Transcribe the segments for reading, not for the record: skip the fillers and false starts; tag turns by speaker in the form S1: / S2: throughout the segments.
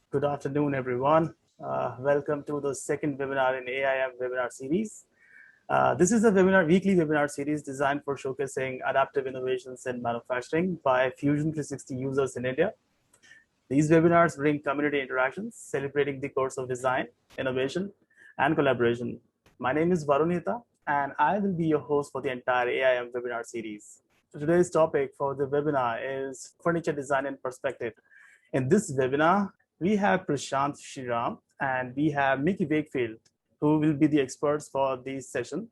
S1: Good afternoon, everyone. Welcome to the second webinar in AIM webinar series. This is a weekly webinar series designed for showcasing adaptive innovations in manufacturing by Fusion 360 users in India. These webinars bring community interactions, celebrating the course of design, innovation, and collaboration. My name is Varunita, and I will be your host for the entire AIM webinar series. Today's topic for the webinar is furniture design in perspective. In this webinar, we have Prashant Sriram and we have Michael Wakefield, who will be the experts for this session.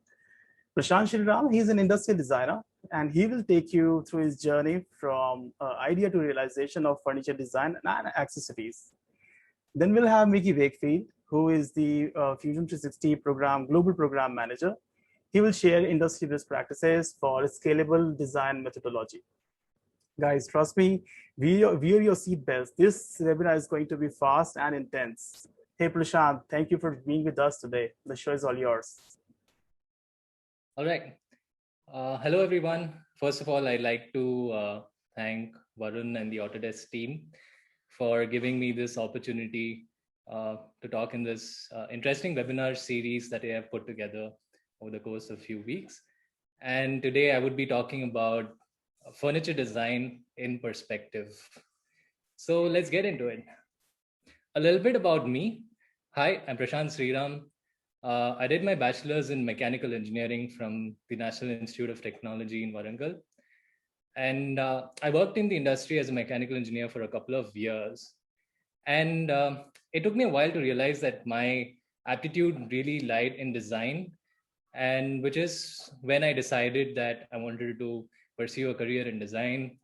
S1: Prashant Sriram, he's an industrial designer, and he will take you through his journey from idea to realization of furniture design and accessories. Then we'll have Mickey Wakefield, who is the Fusion 360 global program manager. He will share industry best practices for scalable design methodology. Guys, trust me, wear your seatbelts. This webinar is going to be fast and intense. Hey, Prashant, thank you for being with us today. The show is all yours.
S2: All right. Hello, everyone. First of all, I'd like to thank Varun and the Autodesk team for giving me this opportunity to talk in this interesting webinar series that I have put together over the course of a few weeks. And today I would be talking about furniture design in perspective. So let's get into it. A little bit about me. Hi, I'm Prashant Sriram. I did my bachelor's in mechanical engineering from the National Institute of Technology in Warangal. And I worked in the industry as a mechanical engineer for a couple of years. And it took me a while to realize that my aptitude really lied in design, and which is when I decided that I wanted to pursue a career in design,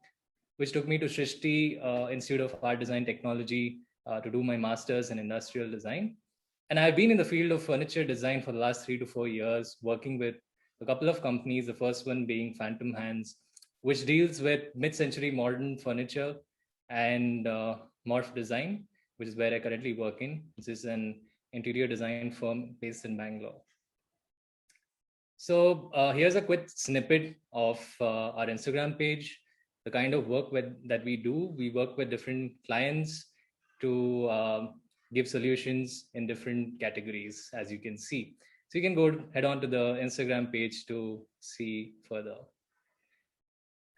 S2: which took me to Srishti Institute of Art Design Technology to do my master's in industrial design. And I've been in the field of furniture design for the last 3 to 4 years, working with a couple of companies, the first one being Phantom Hands, which deals with mid-century modern furniture, and Morph Design, which is where I currently work in. This is an interior design firm based in Bangalore. So here's a quick snippet of our Instagram page, the kind of work that we do. We work with different clients to give solutions in different categories, as you can see. So you can head on to the Instagram page to see further.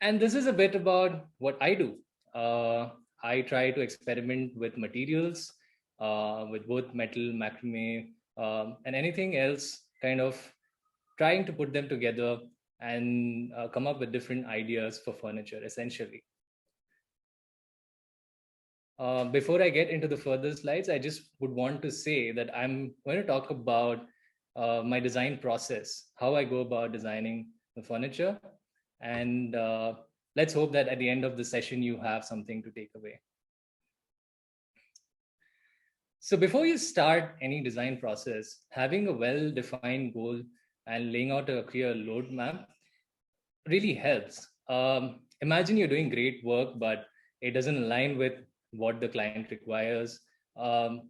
S2: And this is a bit about what I do. I try to experiment with materials, with both metal, macrame, and anything else, kind of trying to put them together and come up with different ideas for furniture, essentially. Before I get into the further slides, I just would want to say that I'm going to talk about my design process, how I go about designing the furniture. And let's hope that at the end of the session, you have something to take away. So before you start any design process, having a well-defined goal and laying out a clear roadmap really helps. Imagine you're doing great work, but it doesn't align with what the client requires. I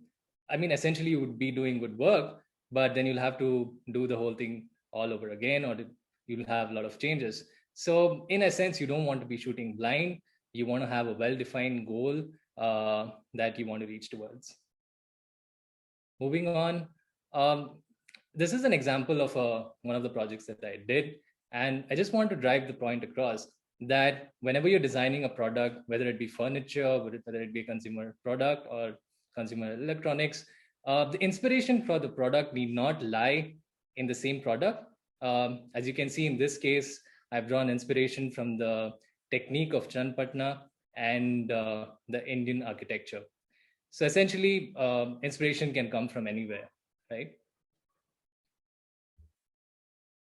S2: mean, essentially, you would be doing good work, but then you'll have to do the whole thing all over again, or you'll have a lot of changes. So in a sense, you don't want to be shooting blind. You want to have a well-defined goal that you want to reach towards. Moving on, this is an example of one of the projects that I did. And I just want to drive the point across that whenever you're designing a product, whether it be furniture, whether it be a consumer product or consumer electronics, the inspiration for the product need not lie in the same product. As you can see in this case, I've drawn inspiration from the technique of Chanpatna and the Indian architecture. So essentially, inspiration can come from anywhere, right?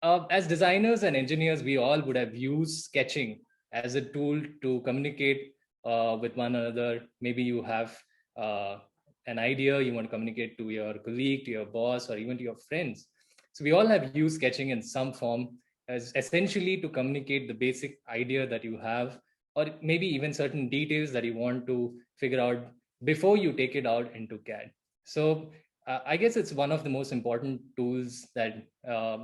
S2: As designers and engineers, we all would have used sketching as a tool to communicate with one another. Maybe you have an idea you want to communicate to your colleague, to your boss, or even to your friends. So we all have used sketching in some form as essentially to communicate the basic idea that you have, or maybe even certain details that you want to figure out before you take it out into CAD. So I guess it's one of the most important tools that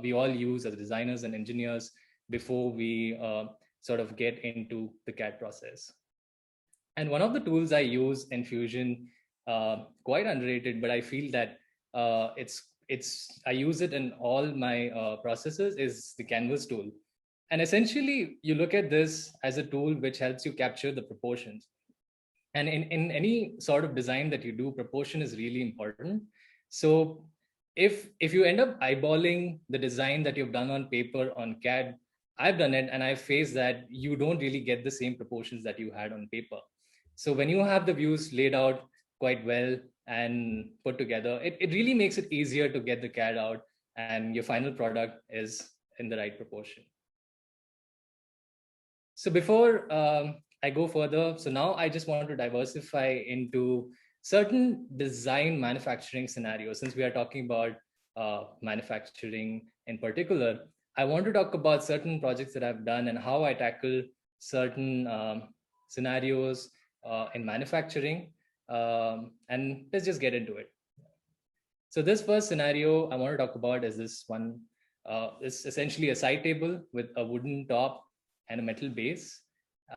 S2: we all use as designers and engineers before we sort of get into the CAD process. And one of the tools I use in Fusion quite underrated, but I feel that I use it in all my processes, is the canvas tool. And essentially you look at this as a tool which helps you capture the proportions. And in any sort of design that you do, proportion is really important. So if you end up eyeballing the design that you've done on paper on CAD, I've done it and I've faced that you don't really get the same proportions that you had on paper. So when you have the views laid out quite well and put together, it really makes it easier to get the CAD out and your final product is in the right proportion. So before I go further, so now I just want to diversify into certain design manufacturing scenarios. Since we are talking about manufacturing in particular, I want to talk about certain projects that I've done and how I tackle certain scenarios in manufacturing. And let's just get into it. So this first scenario I want to talk about is this one. It's essentially a side table with a wooden top and a metal base.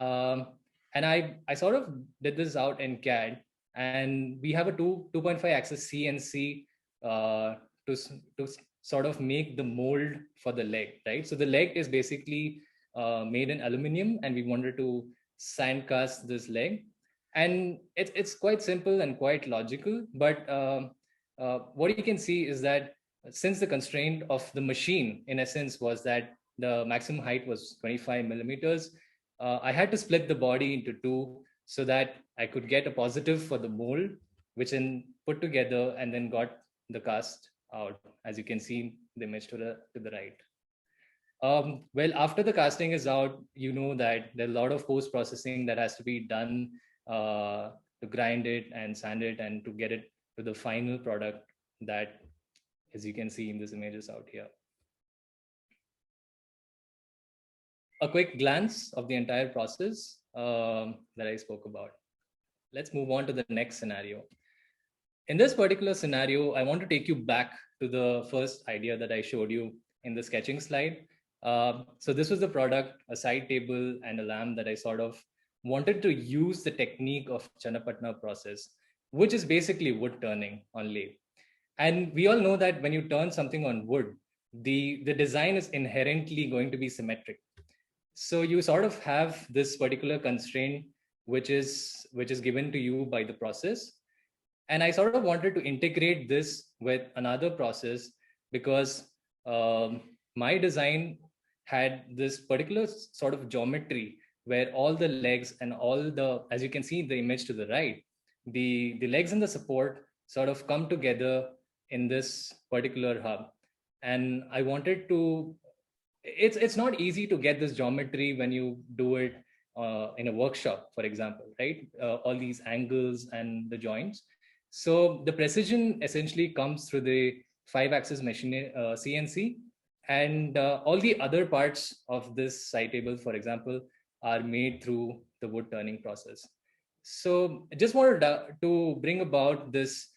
S2: And I sort of did this out in CAD, and we have a 2.5 axis CNC to sort of make the mold for the leg, right? So the leg is basically made in aluminum, and we wanted to sand cast this leg. And it's quite simple and quite logical, but what you can see is that since the constraint of the machine, in essence, was that the maximum height was 25 millimeters, I had to split the body into two so that I could get a positive for the mold, which then put together and then got the cast out, as you can see the image to the right. Well, after the casting is out, you know that there are a lot of post-processing that has to be done to grind it and sand it and to get it to the final product that, as you can see in these images out here. A quick glance of the entire process that I spoke about. Let's move on to the next scenario. In this particular scenario, I want to take you back to the first idea that I showed you in the sketching slide. So this was the product, a side table and a lamp that I sort of wanted to use the technique of Channapatna process, which is basically wood turning on lathe. And we all know that when you turn something on wood, the design is inherently going to be symmetric. So you sort of have this particular constraint, which is given to you by the process. And I sort of wanted to integrate this with another process because my design had this particular sort of geometry where all the legs and all the, as you can see the image to the right, the legs and the support sort of come together in this particular hub. And I wanted to, it's not easy to get this geometry when you do it in a workshop, for example, right? All these angles and the joints. So the precision essentially comes through the 5-axis machine CNC, and all the other parts of this side table, for example, are made through the wood turning process. So I just wanted to bring about this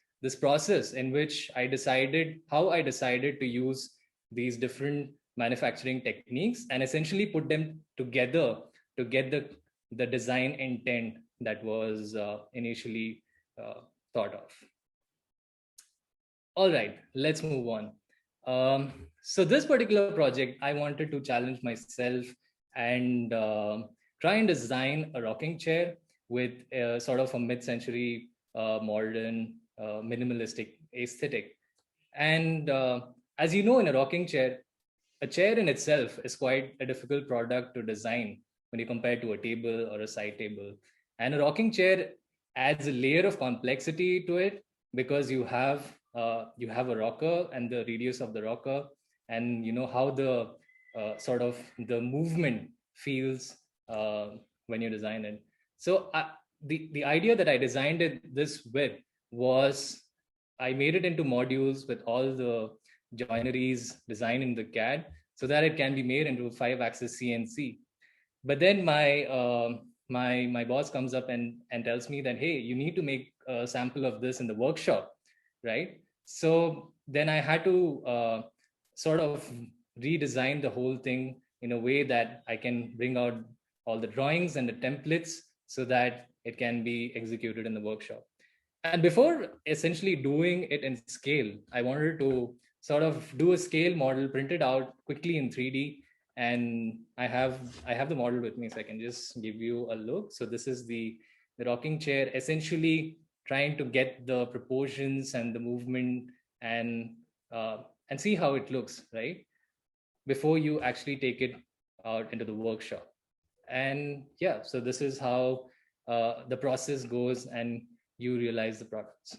S2: process in which I decided to use these different manufacturing techniques and essentially put them together to get the design intent that was initially thought of. All right, let's move on. So this particular project, I wanted to challenge myself and try and design a rocking chair with sort of a mid-century modern minimalistic aesthetic. And as you know, in a rocking chair, a chair in itself is quite a difficult product to design when you compare to a table or a side table. And a rocking chair adds a layer of complexity to it because you have a rocker and the radius of the rocker, and you know how the sort of the movement feels when you design it. So the idea that I designed this with was I made it into modules with all the joineries designed in the CAD so that it can be made into a 5-axis CNC. But then my boss comes up and tells me that, hey, you need to make a sample of this in the workshop, right? So then I had to sort of redesign the whole thing in a way that I can bring out all the drawings and the templates so that it can be executed in the workshop. And before essentially doing it in scale, I wanted to sort of do a scale model, print it out quickly in 3D. And I have the model with me, so I can just give you a look. So this is the rocking chair, essentially trying to get the proportions and the movement, and uh, and see how it looks, right, before you actually take it out into the workshop. And yeah, so this is how the process goes, and you realize the products.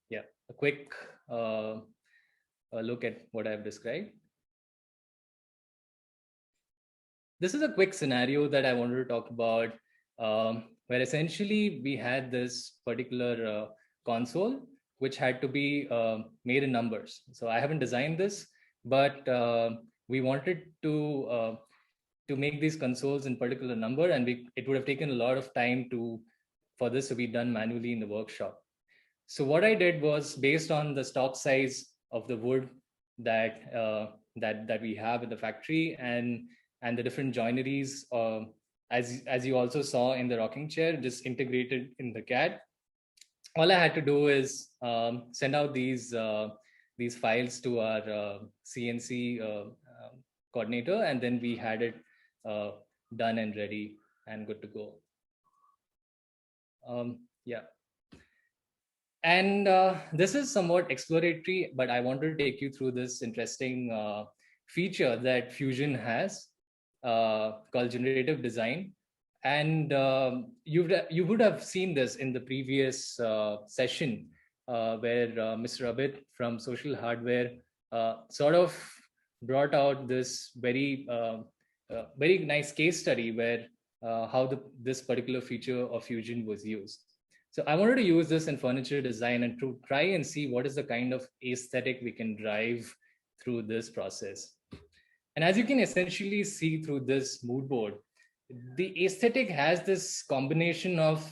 S2: Yeah, a quick look at what I've described. This is a quick scenario that I wanted to talk about, where essentially we had this particular console which had to be made in numbers. So I haven't designed this, but we wanted to make these consoles in particular number, and it would have taken a lot of time for this to be done manually in the workshop. So what I did was, based on the stock size of the wood that we have in the factory, and the different joineries, as you also saw in the rocking chair, just integrated in the CAD. All I had to do is send out these files to our CNC coordinator, and then we had it done and ready and good to go. Yeah. And this is somewhat exploratory, but I wanted to take you through this interesting feature that Fusion has, called generative design. And you would have seen this in the previous session, where Mr. Abid from Social Hardware sort of brought out this very nice case study where how this particular feature of Fusion was used. So I wanted to use this in furniture design and to try and see what is the kind of aesthetic we can drive through this process. And as you can essentially see through this mood board, the aesthetic has this combination of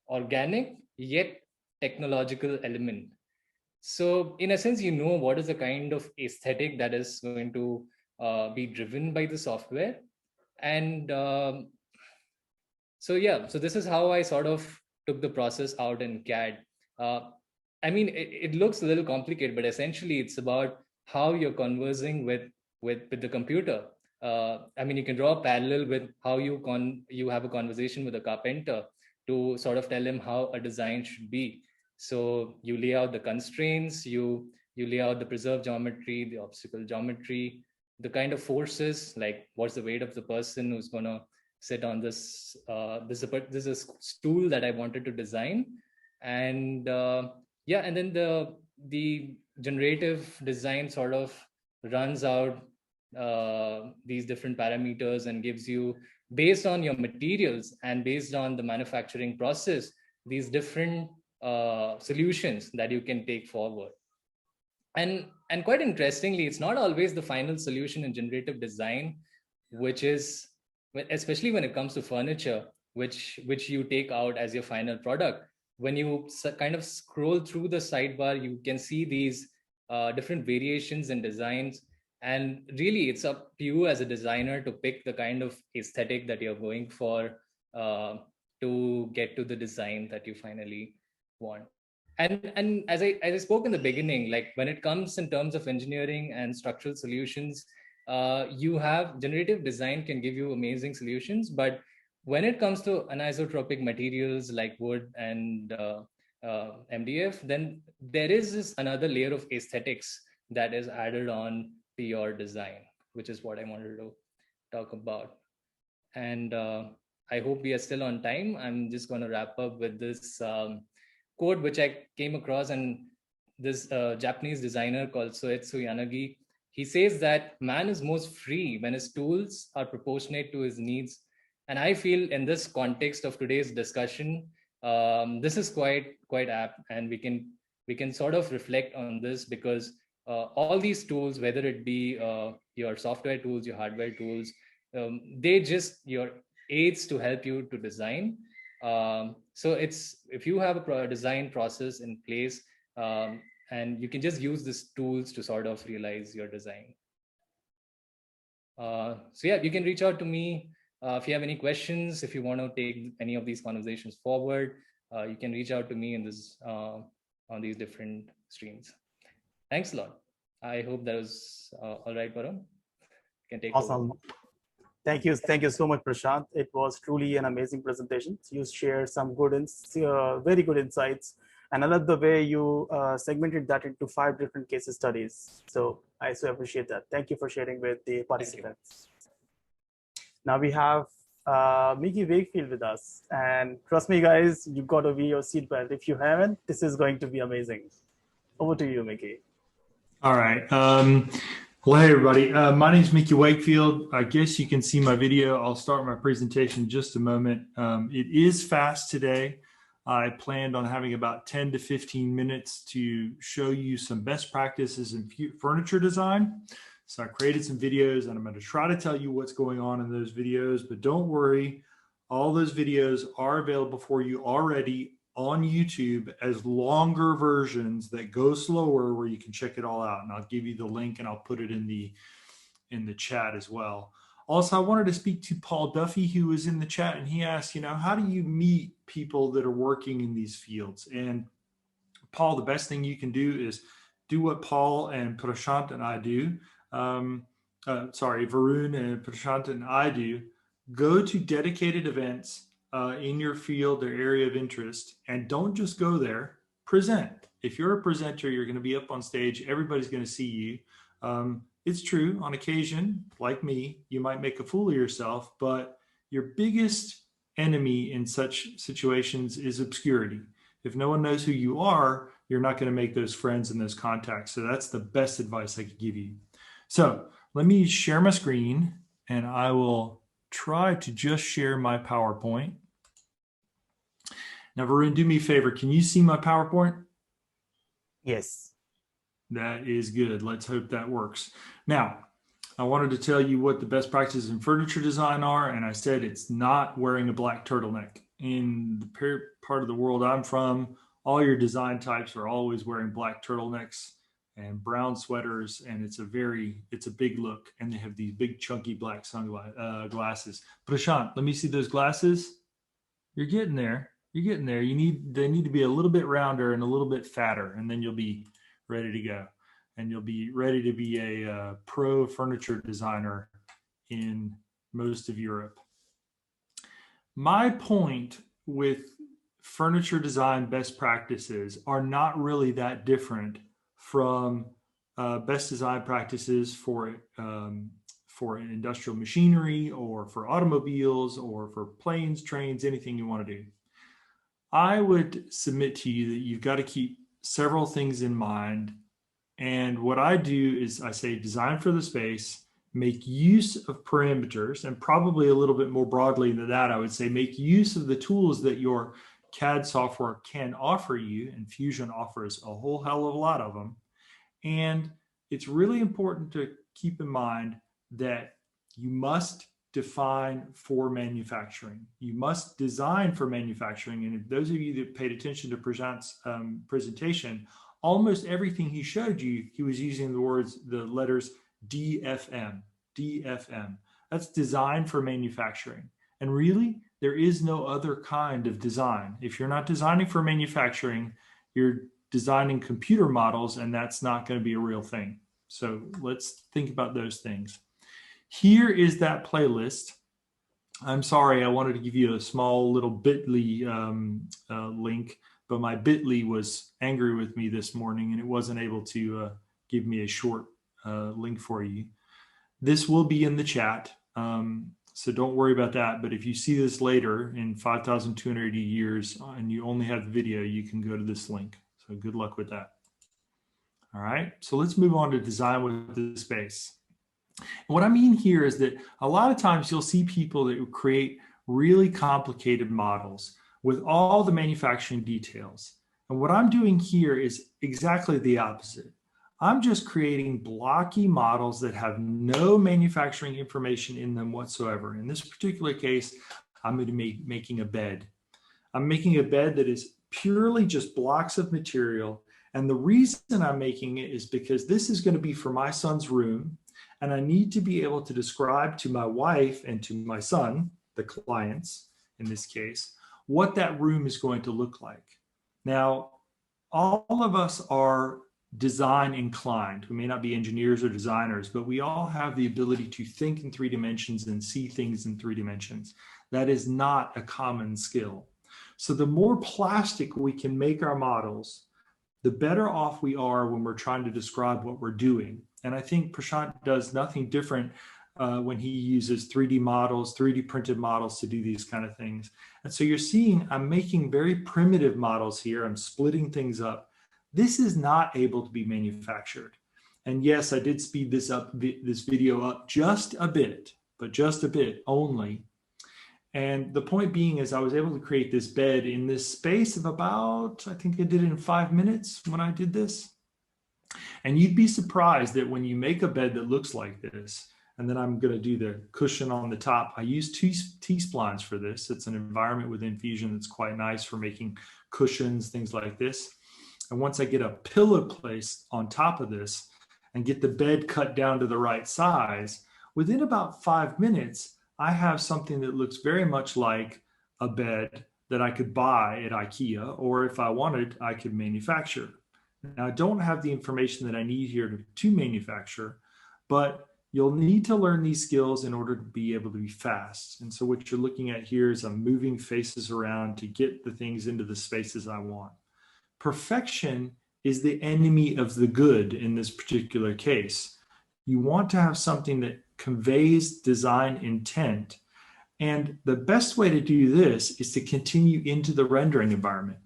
S2: organic yet technological element. So in a sense, you know what is the kind of aesthetic that is going to be driven by the software. And so yeah, so this is how I sort of took the process out in CAD. I mean, it looks a little complicated, but essentially it's about how you're conversing with the computer. I mean, you can draw a parallel with how you have a conversation with a carpenter to sort of tell him how a design should be. So you lay out the constraints, you lay out the preserved geometry, the obstacle geometry, the kind of forces, like what's the weight of the person who's gonna sit on this. This is a stool that I wanted to design, and yeah, and then the generative design sort of runs out these different parameters and gives you, based on your materials and based on the manufacturing process, these different solutions that you can take forward. And quite interestingly, it's not always the final solution in generative design, which is, especially when it comes to furniture, which you take out as your final product. When you kind of scroll through the sidebar, you can see these different variations in designs, and really it's up to you as a designer to pick the kind of aesthetic that you're going for, to get to the design that you finally want. And as I spoke in the beginning, like when it comes in terms of engineering and structural solutions, you have generative design can give you amazing solutions, but when it comes to anisotropic materials like wood and MDF, then there is this another layer of aesthetics that is added on to your design, which is what I wanted to talk about. And I hope we are still on time. I'm just going to wrap up with this quote which I came across, and this Japanese designer called Soetsu Yanagi. He says that man is most free when his tools are proportionate to his needs. And I feel in this context of today's discussion, this is quite apt, and we can sort of reflect on this, because all these tools, whether it be your software tools, your hardware tools, they just your aids to help you to design. So it's, if you have a design process in place, and you can just use these tools to sort of realize your design. So yeah, you can reach out to me if you have any questions, if you want to take any of these conversations forward. you can reach out to me in this on these different streams. Thanks a lot. I hope that was all right, Varun. You can take over.
S1: Awesome. Thank you so much, Prashant. It was truly an amazing presentation. You shared some very good insights, and I love the way you segmented that into 5 different case studies. So I so appreciate that. Thank you for sharing with the participants. Now we have Mickey Wakefield with us, and trust me, guys, you've got to wear your seatbelt. If you haven't, this is going to be amazing. Over to you, Mickey.
S3: All right. Well, hey, everybody. My name is Mickey Wakefield. I guess you can see my video. I'll start my presentation in just a moment. It is fast today. I planned on having about 10 to 15 minutes to show you some best practices in furniture design. So I created some videos, and I'm going to try to tell you what's going on in those videos. But don't worry, all those videos are available for you already on YouTube as longer versions that go slower, where you can check it all out. And I'll give you the link, and I'll put it in the chat as well. Also, I wanted to speak to Paul Duffy, who was in the chat, and he asked, how do you meet people that are working in these fields? And Paul, the best thing you can do is do what Paul and Prashant and I do. Varun and Prashant and I do. Go to dedicated events in your field or area of interest, and don't just go there, present. If you're a presenter, you're going to be up on stage, everybody's going to see you. It's true, on occasion, like me, you might make a fool of yourself, but your biggest enemy in such situations is obscurity. If no one knows who you are, you're not going to make those friends and those contacts. So that's the best advice I could give you. So let me share my screen, and I will try to just share my PowerPoint. Now, Varun, do me a favor. Can you see my PowerPoint?
S1: Yes.
S3: That is good. Let's hope that works. Now, I wanted to tell you what the best practices in furniture design are, and I said it's not wearing a black turtleneck. In the part of the world I'm from, all your design types are always wearing black turtlenecks and brown sweaters, and it's a big look, and they have these big chunky black glasses. Prashant, let me see those glasses. You're getting there. You're getting there. They need to be a little bit rounder and a little bit fatter, and then you'll be ready to go. And you'll be ready to be a pro furniture designer in most of Europe. My point with furniture design best practices are not really that different from best design practices for industrial machinery, or for automobiles, or for planes, trains, anything you want to do. I would submit to you that you've got to keep several things in mind. And what I do is I say design for the space, make use of parameters, and probably a little bit more broadly than that, I would say make use of the tools that your CAD software can offer you, and Fusion offers a whole hell of a lot of them. And it's really important to keep in mind that you must define for manufacturing. You must design for manufacturing. And those of you that paid attention to Prashant's presentation, almost everything he showed you, he was using the letters DFM. That's design for manufacturing. And really, there is no other kind of design. If you're not designing for manufacturing, you're designing computer models, and that's not going to be a real thing. So let's think about those things. Here is that playlist. I'm sorry, I wanted to give you a small little bit.ly link, but my bit.ly was angry with me this morning, and it wasn't able to give me a short link for you. This will be in the chat, so don't worry about that. But if you see this later in 5,280 years and you only have the video, you can go to this link. So good luck with that. All right, so let's move on to design with the space. And what I mean here is that a lot of times you'll see people that create really complicated models with all the manufacturing details. And what I'm doing here is exactly the opposite. I'm just creating blocky models that have no manufacturing information in them whatsoever. In this particular case, I'm going to be making a bed. I'm making a bed that is purely just blocks of material. And the reason I'm making it is because this is going to be for my son's room. And I need to be able to describe to my wife and to my son, the clients in this case, what that room is going to look like. Now, all of us are design inclined. We may not be engineers or designers, but we all have the ability to think in 3 dimensions and see things in 3 dimensions. That is not a common skill. So the more plastic we can make our models, the better off we are when we're trying to describe what we're doing. And I think Prashant does nothing different when he uses 3D models, 3D printed models to do these kind of things. And so you're seeing I'm making very primitive models here. I'm splitting things up. This is not able to be manufactured. And yes, I did speed this video up just a bit, but just a bit only. And the point being is I was able to create this bed in this space of about, I think I did it in 5 minutes when I did this. And you'd be surprised that when you make a bed that looks like this, and then I'm going to do the cushion on the top. I use T-splines for this. It's an environment within Fusion that's quite nice for making cushions, things like this. And once I get a pillow placed on top of this and get the bed cut down to the right size, within about 5 minutes, I have something that looks very much like a bed that I could buy at IKEA, or if I wanted, I could manufacture. Now, I don't have the information that I need here to manufacture, but you'll need to learn these skills in order to be able to be fast. And so what you're looking at here is I'm moving faces around to get the things into the spaces I want. Perfection is the enemy of the good in this particular case. You want to have something that conveys design intent. And the best way to do this is to continue into the rendering environment.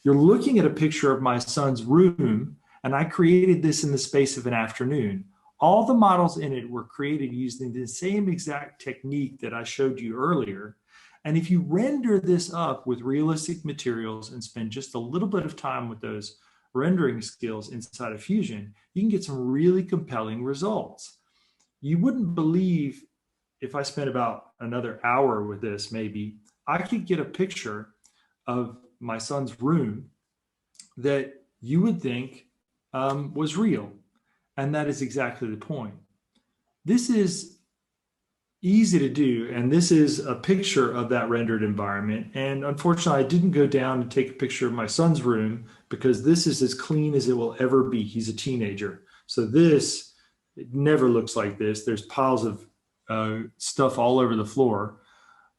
S3: You're looking at a picture of my son's room, and I created this in the space of an afternoon. All the models in it were created using the same exact technique that I showed you earlier. And if you render this up with realistic materials and spend just a little bit of time with those rendering skills inside of Fusion, you can get some really compelling results. You wouldn't believe, if I spent about another hour with this, maybe, I could get a picture of my son's room that you would think was real. And that is exactly the point. This is easy to do. And this is a picture of that rendered environment. And unfortunately, I didn't go down and take a picture of my son's room because this is as clean as it will ever be. He's a teenager. So this, it never looks like this. There's piles of stuff all over the floor.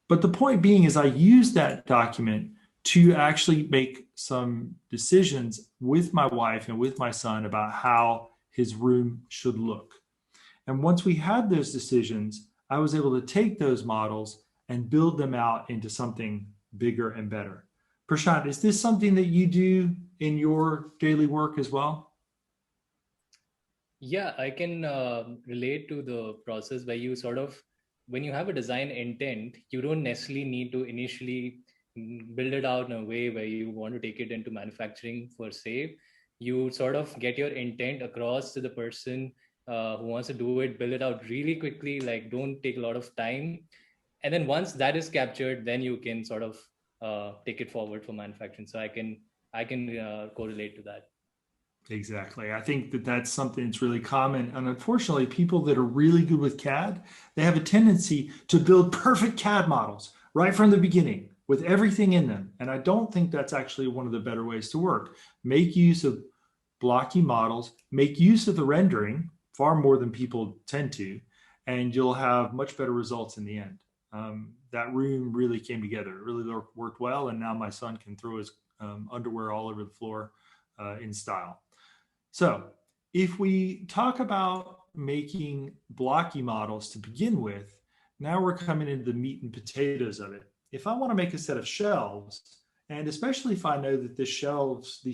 S3: But the point being is I used that document to actually make some decisions with my wife and with my son about how his room should look. And once we had those decisions, I was able to take those models and build them out into something bigger and better. Prashant, is this something that you do in your daily work as well?
S2: Yeah, I can relate to the process where you sort of, when you have a design intent, you don't necessarily need to initially build it out in a way where you want to take it into manufacturing per se. You sort of get your intent across to the person who wants to do it, build it out really quickly, like don't take a lot of time. And then once that is captured, then you can sort of take it forward for manufacturing. So I can correlate to that.
S3: Exactly. I think that that's something that's really common. And unfortunately, people that are really good with CAD, they have a tendency to build perfect CAD models right from the beginning with everything in them. And I don't think that's actually one of the better ways to work. Make use of blocky models, make use of the rendering far more than people tend to, and you'll have much better results in the end. That room really came together. It really worked well. And now my son can throw his underwear all over the floor in style. So if we talk about making blocky models to begin with, now we're coming into the meat and potatoes of it. If I want to make a set of shelves, and especially if I know that these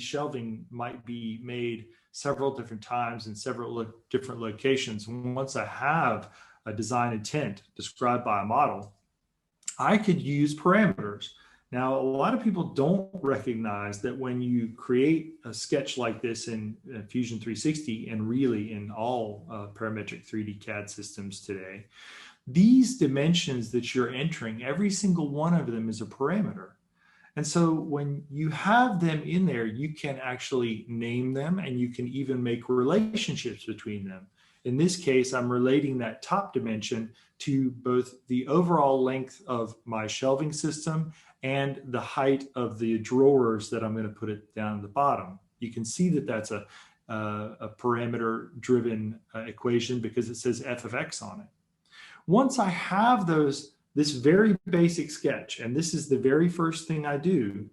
S3: shelving might be made several different times in several different locations, once I have a design intent described by a model, I could use parameters. Now, a lot of people don't recognize that when you create a sketch like this in Fusion 360 and really in all parametric 3D CAD systems today, these dimensions that you're entering, every single one of them is a parameter. And so when you have them in there, you can actually name them and you can even make relationships between them. In this case, I'm relating that top dimension to both the overall length of my shelving system and the height of the drawers that I'm going to put it down at the bottom. You can see that that's a parameter-driven equation because it says f of x on it. Once I have this very basic sketch, and this is the very first thing I do,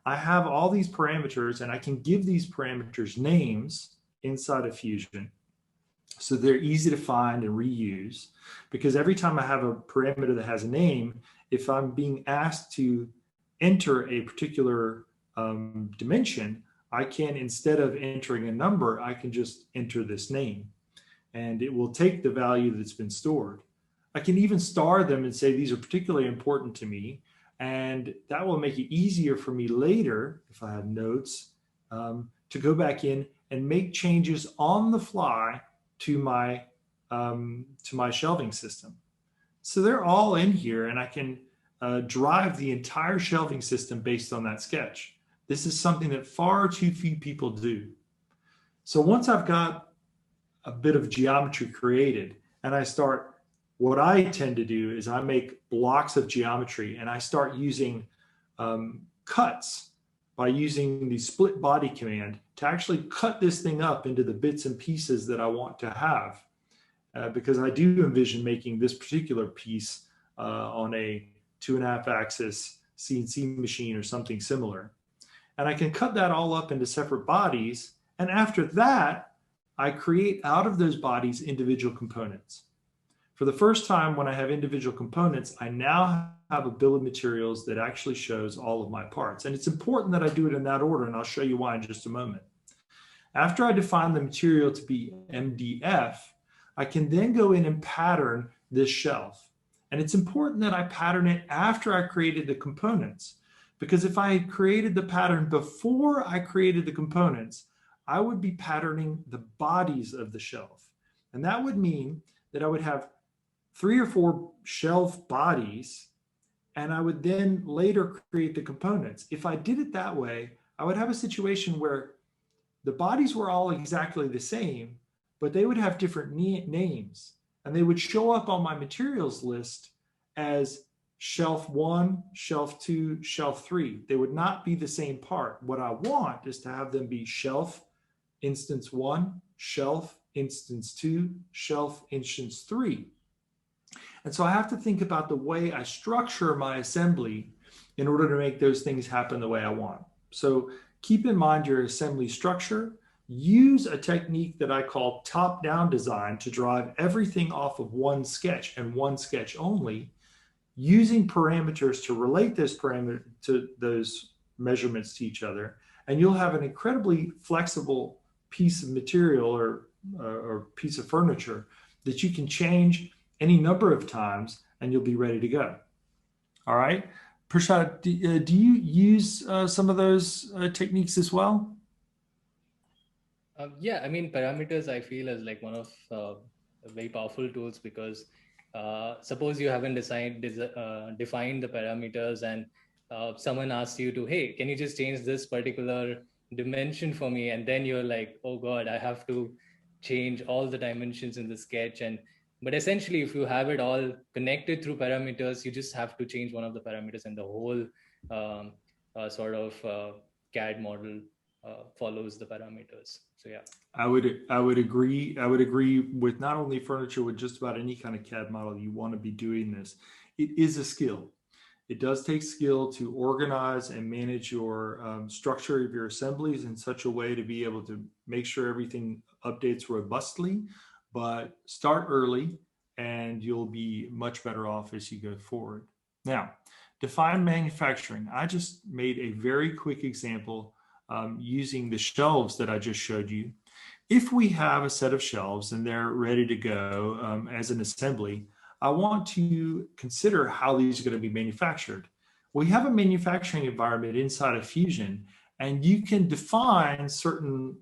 S3: I have all these parameters, and I can give these parameters names inside of Fusion. So they're easy to find and reuse, because every time I have a parameter that has a name, if I'm being asked to enter a particular dimension, I can, instead of entering a number, I can just enter this name, and it will take the value that's been stored. I can even star them and say these are particularly important to me, and that will make it easier for me later, if I have notes, to go back in and make changes on the fly to my shelving system. So they're all in here, and I can drive the entire shelving system based on that sketch. This is something that far too few people do. So once I've got a bit of geometry created, and what I tend to do is I make blocks of geometry, and I start using cuts by using the split body command to actually cut this thing up into the bits and pieces that I want to have, because I do envision making this particular piece on a 2.5 axis CNC machine or something similar. And I can cut that all up into separate bodies. And after that, I create out of those bodies individual components. For the first time, when I have individual components, I now have a bill of materials that actually shows all of my parts. And it's important that I do it in that order, and I'll show you why in just a moment. After I define the material to be MDF, I can then go in and pattern this shelf. And it's important that I pattern it after I created the components, because if I had created the pattern before I created the components, I would be patterning the bodies of the shelf. And that would mean that I would have 3 or 4 shelf bodies, and I would then later create the components. If I did it that way, I would have a situation where the bodies were all exactly the same, but they would have different names, and they would show up on my materials list as shelf 1, shelf 2, shelf 3. They would not be the same part. What I want is to have them be shelf instance 1, shelf instance 2, shelf instance 3. And so I have to think about the way I structure my assembly in order to make those things happen the way I want. So keep in mind your assembly structure. Use a technique that I call top-down design to drive everything off of one sketch and one sketch only, using parameters to relate those measurements to each other. And you'll have an incredibly flexible piece of material or piece of furniture that you can change any number of times, and you'll be ready to go. All right. Prashant, do you use some of those techniques as well?
S2: Yeah, I mean, parameters I feel is like one of very powerful tools, because suppose you haven't defined the parameters, and someone asks you to, hey, can you just change this particular dimension for me? And then you're like, oh God, I have to change all the dimensions in the sketch. But essentially, if you have it all connected through parameters, you just have to change one of the parameters, and the whole sort of CAD model follows the parameters. So yeah,
S3: I would agree with not only furniture, with just about any kind of CAD model. You want to be doing this. It is a skill. It does take skill to organize and manage your structure of your assemblies in such a way to be able to make sure everything updates robustly. But start early, and you'll be much better off as you go forward. Now, define manufacturing. I just made a very quick example using the shelves that I just showed you. If we have a set of shelves and they're ready to go as an assembly, I want to consider how these are going to be manufactured. We have a manufacturing environment inside of Fusion, and you can define certain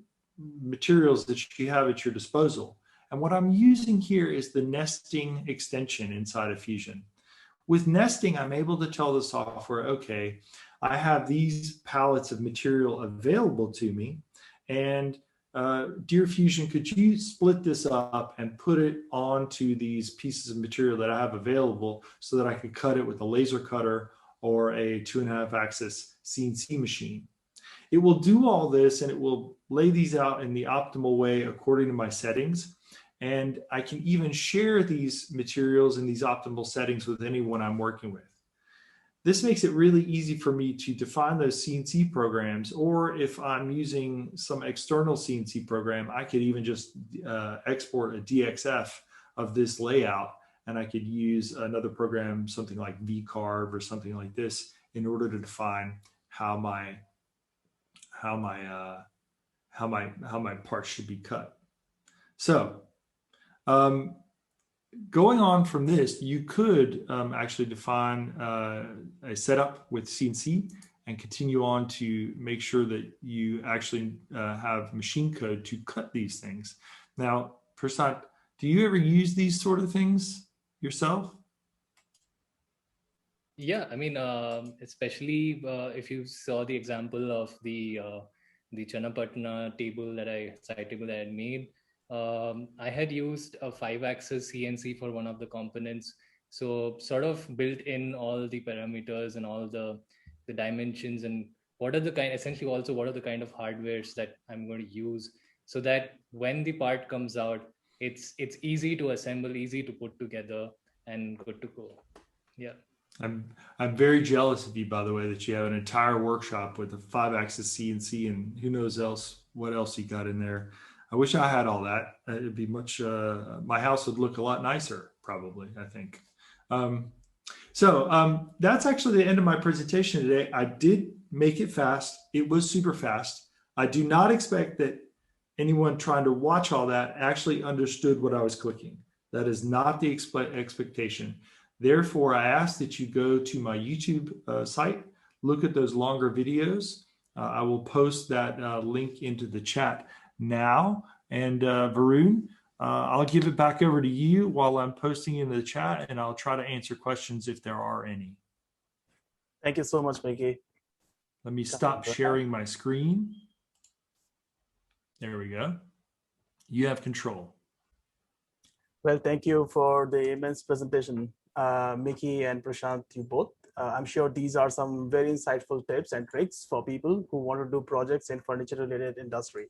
S3: materials that you have at your disposal. And what I'm using here is the nesting extension inside of Fusion. With nesting, I'm able to tell the software, okay, I have these palettes of material available to me, and dear Fusion, could you split this up and put it onto these pieces of material that I have available so that I could cut it with a laser cutter or a 2.5 axis CNC machine. It will do all this and it will lay these out in the optimal way according to my settings. And I can even share these materials and these optimal settings with anyone I'm working with. This makes it really easy for me to define those CNC programs, or if I'm using some external CNC program, I could even just export a DXF of this layout, and I could use another program, something like VCarve or something like this, in order to define how my parts should be cut. So going on from this, you could actually define a setup with CNC and continue on to make sure that you actually have machine code to cut these things. Now, Prashant, do you ever use these sort of things yourself?
S2: Yeah, I mean, especially if you saw the example of the Chanapatna side table that I made. I had used a 5-axis CNC for one of the components, so sort of built in all the parameters and all the dimensions and what are the kind of hardwares that I'm going to use, so that when the part comes out, it's easy to assemble, easy to put together, and good to go. Yeah.
S3: I'm very jealous of you, by the way, that you have an entire workshop with a 5-axis CNC and who knows what else you got in there. I wish I had all that. It'd be much, my house would look a lot nicer, probably, I think. So that's actually the end of my presentation today. I did make it fast. It was super fast. I do not expect that anyone trying to watch all that actually understood what I was clicking. That is not the expectation. Therefore, I ask that you go to my YouTube site, look at those longer videos. I will post that link into the chat now. And Varun, I'll give it back over to you while I'm posting in the chat, and I'll try to answer questions if there are any.
S1: Thank you so much, Mickey.
S3: Let me stop sharing my screen. There we go. You have control.
S1: Well, thank you for the immense presentation, Mickey and Prashant, you both. I'm sure these are some very insightful tips and tricks for people who want to do projects in furniture-related industry.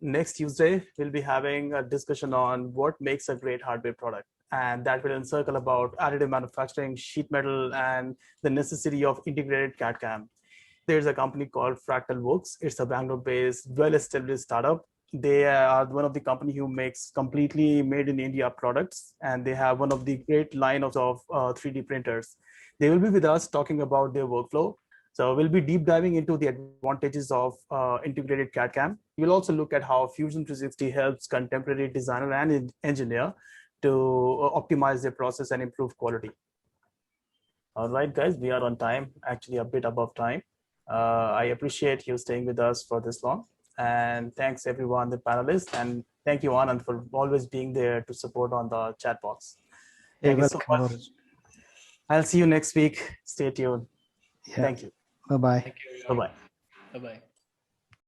S1: Next Tuesday, we'll be having a discussion on what makes a great hardware product. And that will encircle about additive manufacturing, sheet metal, and the necessity of integrated CAD/CAM. There's a company called Fractal Works. It's a Bangalore-based, well-established startup. They are one of the company who makes completely made in India products, and they have one of the great line of 3D printers. They will be with us talking about their workflow. So we'll be deep diving into the advantages of integrated CAD/CAM. We'll also look at how Fusion 360 helps contemporary designer and engineer to optimize their process and improve quality. All right, guys, we are on time, actually a bit above time. I appreciate you staying with us for this long. And thanks everyone, the panelists, and thank you, Anand, for always being there to support on the chat box. Thank you so much. I'll see you next week. Stay tuned.
S4: Yeah.
S1: Thank you.
S4: Bye-bye.
S2: Thank you.
S1: Bye-bye.
S2: Bye-bye.